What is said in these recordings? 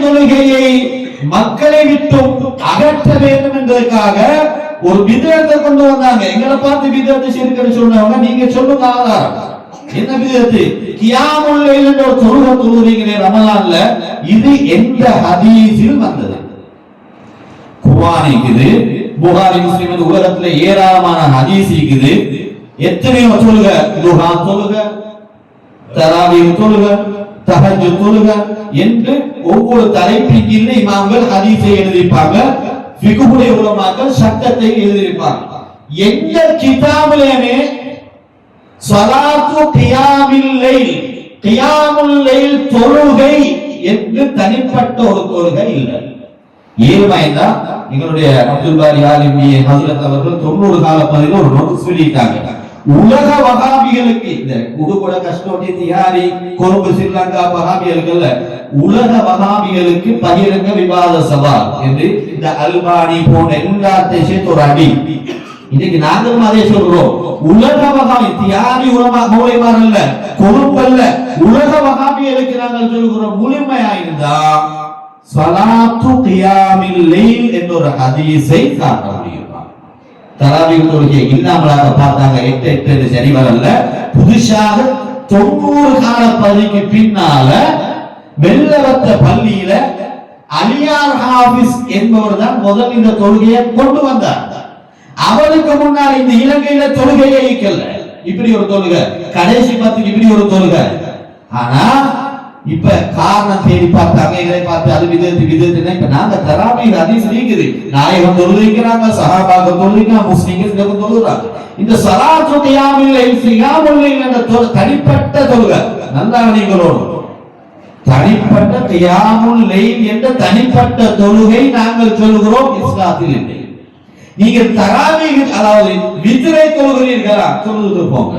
தொழுகையை மக்களை விட்டும் அகற்ற வேண்டும் என்பதற்காக ஒரு பிதத்தை கொண்டு வந்தாங்க. எங்களை பார்த்து பிதத்தை ஷிர்க்னு சொன்னவங்க நீங்க சொல்லுங்க ஆதாரம். என்ன பிதத்து? கியாமுல் லைல் என்ற ஒரு தொழுகை தொழுகிறீங்களே ரமலான்ல, இது எந்த ஹதீஸில் வந்தது? குர்ஆன் இருக்குது, புகாரி முஸ்லிம் உலகத்துல ஏராளமான ஹதீஸ் இருக்குது. எத்தனையோ தொழுகை, துஹா தொழுகை, தராவீஹ் தொழுகை, தஹஜ்ஜுத் தொழுகை என்று ஒவ்வொரு தலைப்பின் கீழே இமாம்கள் ஹதீஸை எழுதிப்பாங்க. ஃபிக்ஹுடைய உலமாக்கள் சட்டத்தை எழுதியிருப்பாங்க. எந்த கிதாபிலேயுமே ஸலாத்து கியாமில் லைல், கியாமுல் லைல் தொழுகை என்று தனிப்பட்ட ஒரு தொழுகை இல்லை. ஏழுமைந்தா எங்களுடைய அப்துல் பாரி ஆலிமி ஹஜ்ரத் அவர்கள் 90 கால பதில ஒரு நோட்டீஸ் வெளியிட்டாங்க. உலக வஹாபிகளுக்கு, இந்த உடுபட கஷ்டோட்டி தியாரி கொழும்பு ஸ்ரீலங்கா வஹாபிகளுக்கு, உலக வஹாபிகளுக்கு பகிரங்க விவாத சபா என்று இந்த அல்பானி போன்ற எல்லாத்தையும் சேர்த்து ஒரு அடி. இன்னைக்கு நாங்களும் அதே சொல்றோம். உலக வஹாபி தியாரி உலமா மௌலைமார் அல்ல, கொழும்பு அல்ல, உலக வஹாபிகளுக்கு நாங்கள் சொல்கிறோம் முழுமையா இருந்தா ஸலாத்து கியாமில் லைல் என்ற ஒரு ஹதீஸை காட்ட முடியும். தராவீஹ் தொழுகை இல்லாமலாக பார்த்தாங்க. 8 சரி வரல. புதுசாக 90 கால பகுதிக்கு பின்னால வெள்ளவத்த பள்ளியில அலியார் ஹாஃபிஸ் என்பவர் தான் முதல் இந்த தொழுகையை கொண்டு வந்தார். அவருக்கு முன்னால் இந்த இலங்கையில தொழுகையே இருக்கல. இப்படி ஒரு தொழுகை, கடைசி 10 இப்படி ஒரு தொழுகை. ஆனா இப்ப காரணம் தேடி பார்த்தாங்க, எங்களை பார்த்து அது விதத்துனா இப்ப நாங்க தராவீஹ் ஹதீஸ் இருக்குது. நாயகம் தொழுகிறாங்க, சஹாபாக தொழுகிறாங்க, முஸ்லிம்கள் தொழுகிறாங்க. இந்த ஸலாத்து கியாமுல் லைல், கியாமுல் லைல் என்ற தனிப்பட்ட தொழுகை, நல்லா நீங்களோடு தனிப்பட்ட கியாமுல் லைல் என்ற தனிப்பட்ட தொழுகை நாங்கள் சொல்கிறோம், இஸ்லாத்தில் இல்லை. நீங்க தராவீஹ் அதாவது வித்ரை தொழுகிறீர்களா, தொழுது போங்க.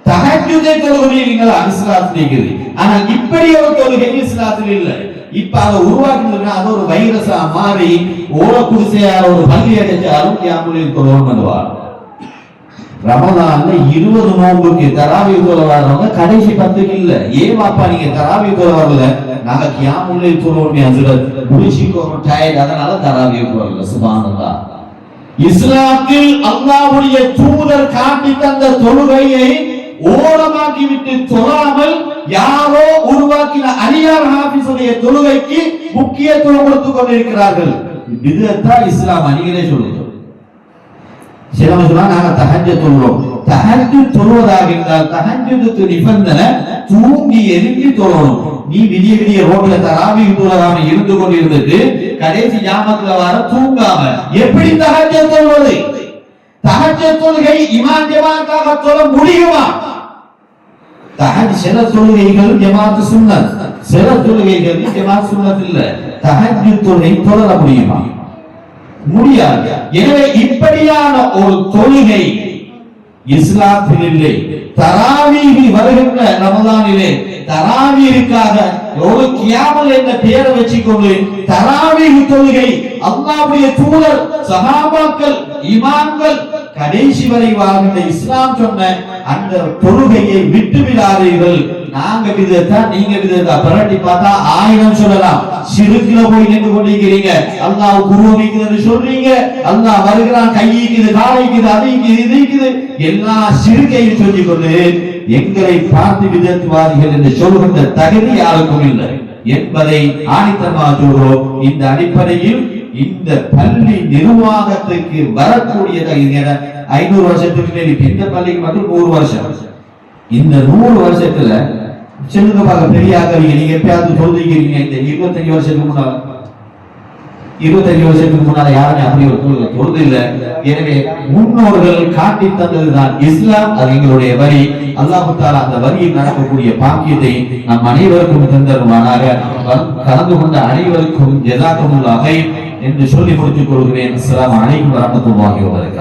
தஹஜ்ஜுதை தொழுகிறீர்களா, இஸ்லாத்தில் இருக்குது. ஆனா இப்படி ஒரு தொழுகை இஸ்லாத்தில் இல்லை. இப்ப அதை உருவாக்குனா அது ஒரு வைரஸா மாறி ஓட குடிசையார் ஒரு பள்ளி அடைச்சாலும் கியாமுல் லைல் தொழுவோம் பண்ணுவார். ரமலான்ல 20 நோன்புக்கு தராவீஹ் தொழ வரவங்க கடைசி 10க்கு இல்ல. ஏன் வாப்பா நீங்க தராவீஹ் தொழ வரல? நாங்க கியாமுல் லைல் தொழுவோம் ஹஜ்ரத், குளிச்சிக்கோம் டயர்ட், அதனால தராவீஹ் தொழல. சுப்ஹானல்லாஹ். இஸ்லாத்தில் அல்லாஹ்வுடைய தூதர் காட்டி தந்த தொழுகையை ஓரமாக்கி விட்டு தொழாமல் யாரோ உருவாக்கின அலியார் ஹாஃபிஸுடைய தொழுகைக்கு முக்கியத்துவம் கொடுத்துக் கொண்டிருக்கிறார்கள். பிதத்தா இஸ்லாம்? நீங்களே சொல்லுங்க. சிலவங்க சொன்னா நாங்க தஹஜ்ஜுத் தொழுவோம். தஹஜ்ஜுத் தொழுவதாக இருந்தால் தஹஜ்ஜுதுக்கு நிபந்தனை தூங்கி எழுப்பி தொழணும். நீ விடிய விடிய ரோட்ல தராவீஹ் தொழாம இருந்து கொண்டிருந்துட்டு கடைசி ஜாமத்துல வர தூங்காம எப்படி தஹஜ்ஜுத் தொழுவது? தஹஜ்ஜுத் தொழுகை இமாம் ஜமாத்தாக தொழ முடியுமா? சில தொழுகைகள் ஜமாத் சுன்னத், சில தொழுகைகள் ஜமாத் சுன்னத் இல்ல. தஹஜ்ஜுத் தொழுகை தொழ முடியுமா? முடியாது. எனவே இப்படியான ஒரு தொழுகை இஸ்லாத்தில் இல்லை. தராவீஹ் வருகின்ற ரமலானிலே தராவீஹ்க்காக ஒரு கியாமுல் என்ற பெயரை வச்சுக்கொண்டு தராவீஹ் தொழுகை அல்லாஹ்வுடைய தூதர், சஹாபாக்கள், இமாம்கள் கடைசி வரை வாழ்கின்ற இஸ்லாம் சொன்ன அந்த தொழுகையை விட்டு விடாதீர்கள். நாங்க விதத்தா நீங்க விதத்தா பரட்டி பார்த்தா 1000 சொல்லலாம். ஷிர்க்ல போய் நின்று கொண்டிருக்கிறீங்க. அல்லாஹ் குருவிக்குதுன்னு சொல்றீங்க, அல்லாஹ் வருகிறான், கையிக்குது, காலைக்குது, அதைக்குது, இதைக்குது, எல்லா ஷிர்க்கையும் சொல்லிக் கொண்டு எங்களை பார்த்து விதத்துவாதிகள் என்று சொல்கின்ற தகுதி யாருக்கும் இல்லை என்பதை ஆணித்தரமாக சொல்கிறோம். இந்த அடிப்படையில் இந்த பள்ளி நிர்வாகத்துக்கு வரக்கூடிய 500 வருஷத்துக்கு மேல் இந்த பள்ளிக்கு மட்டும் 100 வருஷம். இந்த 100 வருஷத்துல சொல்லுங்க பார்க்க பெரியாக்கள் நீங்க எப்பயாவது சொல்லிக்கிறீங்க? இந்த 25 வருஷத்துக்கு முன்னால 25 வருஷத்துக்கு முன்னால யாருமே அப்படி ஒரு தொழுது இல்லை. எனவே முன்னோர்கள் காட்டி தந்ததுதான் இஸ்லாம். அது எங்களுடைய வரி. அல்லாஹ் தஆலா அந்த வரியில் நடக்கக்கூடிய பாக்கியத்தை நம் அனைவருக்கும் தந்தருவானாக. கலந்து கொண்ட அனைவருக்கும் ஜஸாக்குமுல்லாஹ் என்று சொல்லி முடித்துக் கொள்கிறேன். அஸ்ஸலாமு அலைக்கும் வரஹ்மத்துல்லாஹி வபரகாத்துஹு.